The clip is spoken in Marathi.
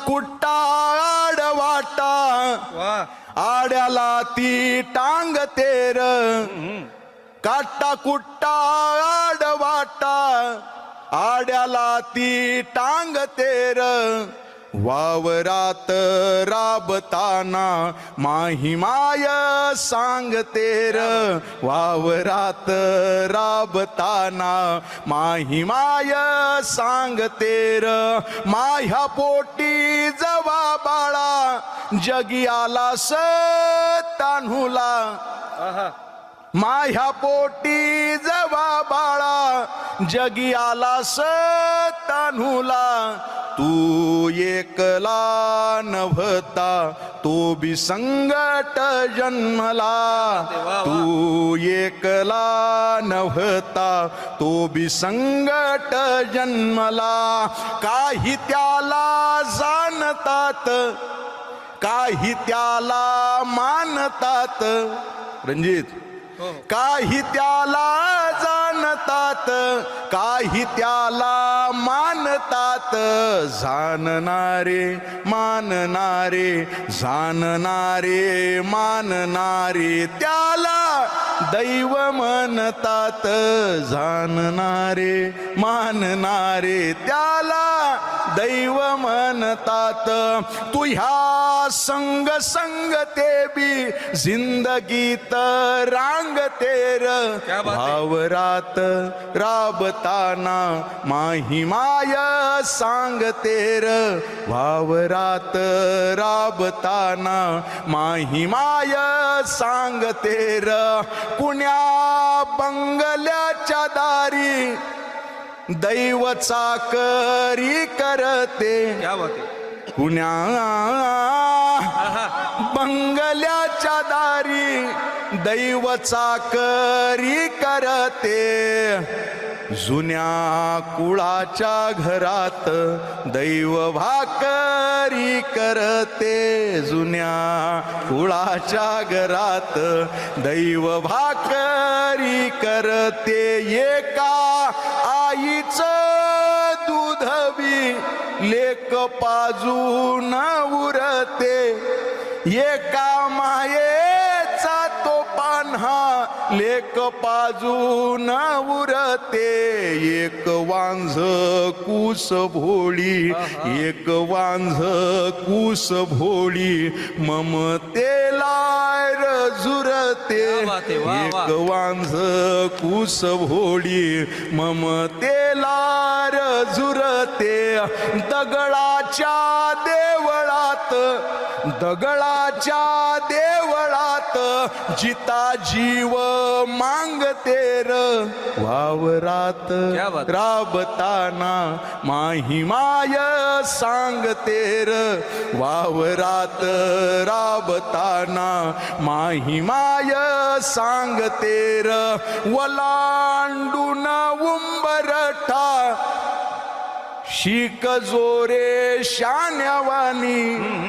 कुट्टा आडवाटा आड्याला ती टांग तेर काटा कुट्टा आडवाटा आड्याला ती टांग तेर वावरात राबताना माहिमाय सांगतेर वावरात राबताना माहिमाय सांगतेर माह्या पोटी जवा बाळा जगी आला तान्हुला माह्या पोटी जवा बाळा जगी आला तान्हुला तू एकला नभता तो बी संगट जन्मला तू एकला नभता तो बी संगट जन्मला काही त्याला जाणतात काही त्याला मानतात रणजित काही त्याला जाणतात काही त्याला मानतात जाणणारे मानणारे जाणणारे मानणारे त्याला दैव म्हणतात जाणणारे मानणारे त्याला दैव म्हणतात तू ह्या संग संग ते बी जिंदगीत रांग तेर वावरात राबताना माहिमाय सांगतेर वावरात राबताना माहिमाय सांगतेर कुण्या बंगल्याच्या दारी दैव चाकरी करते कुण्या बंगल्याच्या दारी दैव चाकरी करते जुन्या कुळाच्या घरात दैव भाकरी करते जुन्या कुळाच्या घरात दैव भाकरी करते एका आईचं दूध बी लेक पाजून उरते एका मायेचा तो पान्हा लेक पाजून उरते एक वांझ कुस भोळी एक वांझ कुस भोळी ममतेला झुरते एक वांझ कुस भोळी ममतेला झुरते दगडाच्या देवळात दगडाच्या देवळात जिता जीव मांगतेर वावरात राबताना माहिमाय सांगतेर वावरात राबताना माहिमाय सांगतेर वलांडून उंबरठा शिक जोरे शान्यावानी